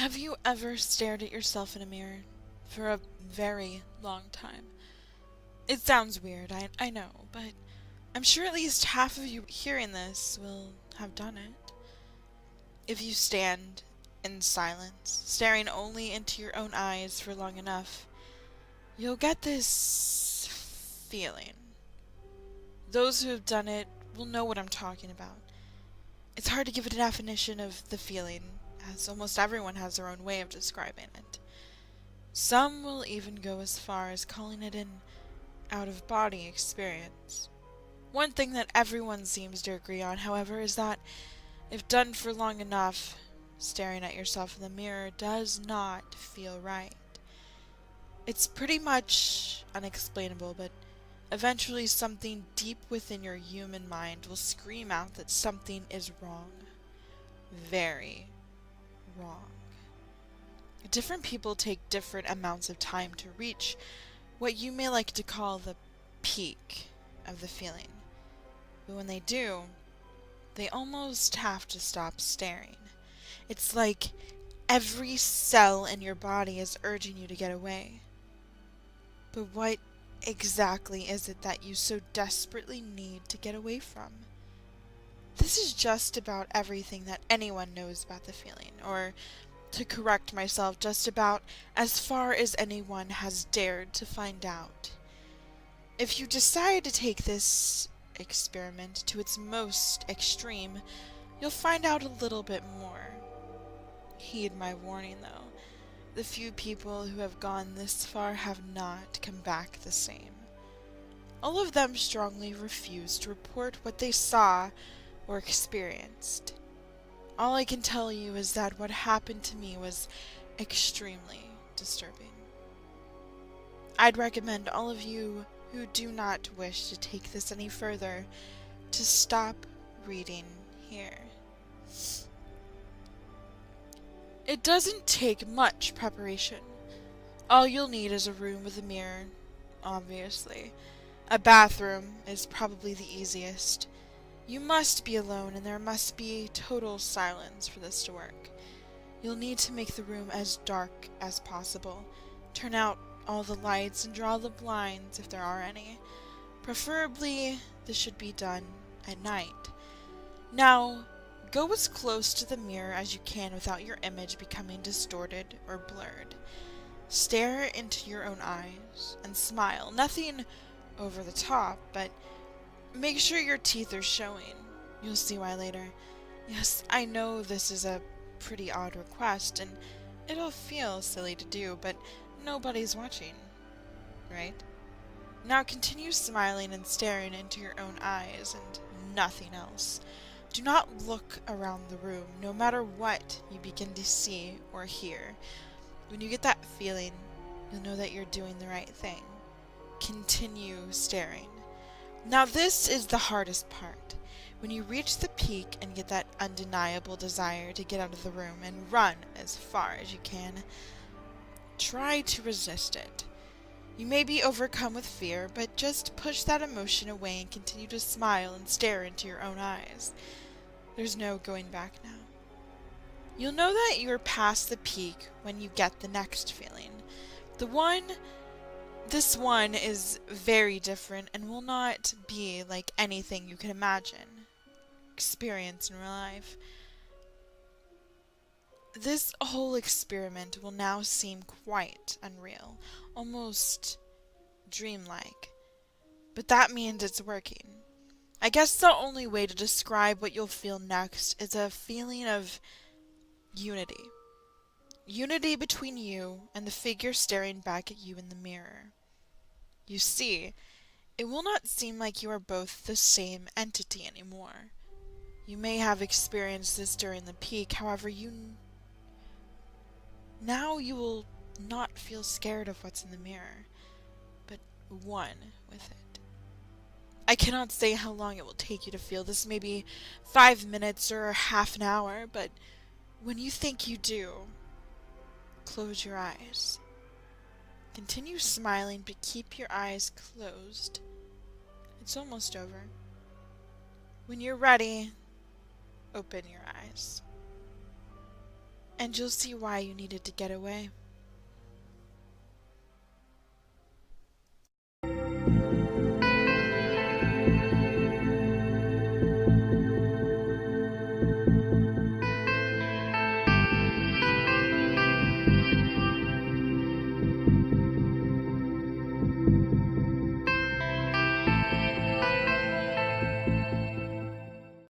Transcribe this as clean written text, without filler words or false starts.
Have you ever stared at yourself in a mirror for a very long time? It sounds weird, I know, but I'm sure at least half of you hearing this will have done it. If you stand in silence, staring only into your own eyes for long enough, you'll get this feeling. Those who have done it will know what I'm talking about. It's hard to give a definition of the feeling, as almost everyone has their own way of describing it. Some will even go as far as calling it an out-of-body experience. One thing that everyone seems to agree on, however, is that if done for long enough, staring at yourself in the mirror does not feel right. It's pretty much unexplainable, but eventually something deep within your human mind will scream out that something is wrong. Very wrong. Different people take different amounts of time to reach what you may like to call the peak of the feeling. But when they do, they almost have to stop staring. It's like every cell in your body is urging you to get away. But what exactly is it that you so desperately need to get away from? This is just about everything that anyone knows about the feeling, or, to correct myself, just about as far as anyone has dared to find out. If you decide to take this experiment to its most extreme, you'll find out a little bit more. Heed my warning, though. The few people who have gone this far have not come back the same. All of them strongly refuse to report what they saw or experienced. All I can tell you is that what happened to me was extremely disturbing. I'd recommend all of you who do not wish to take this any further to stop reading here. It doesn't take much preparation. All you'll need is a room with a mirror, obviously. A bathroom is probably the easiest. You must be alone, and there must be total silence for this to work. You'll need to make the room as dark as possible. Turn out all the lights and draw the blinds if there are any. Preferably, this should be done at night. Now, go as close to the mirror as you can without your image becoming distorted or blurred. Stare into your own eyes and smile. Nothing over the top, but make sure your teeth are showing. You'll see why later. Yes, I know this is a pretty odd request, and it'll feel silly to do, but nobody's watching, right? Now continue smiling and staring into your own eyes and nothing else. Do not look around the room, no matter what you begin to see or hear. When you get that feeling, you'll know that you're doing the right thing. Continue staring. Now this is the hardest part. When you reach the peak and get that undeniable desire to get out of the room and run as far as you can, try to resist it. You may be overcome with fear, but just push that emotion away and continue to smile and stare into your own eyes. There's no going back now. You'll know that you're past the peak when you get the next feeling. This one is very different and will not be like anything you can imagine, experience in real life. This whole experiment will now seem quite unreal, almost dreamlike. But that means it's working. I guess the only way to describe what you'll feel next is a feeling of unity. Unity between you and the figure staring back at you in the mirror. You see, it will not seem like you are both the same entity anymore. You may have experienced this during the peak, however, now you will not feel scared of what's in the mirror, but one with it. I cannot say how long it will take you to feel this, maybe 5 minutes or half an hour, but when you think you do, close your eyes. Continue smiling, but keep your eyes closed. It's almost over. When you're ready, open your eyes. And you'll see why you needed to get away.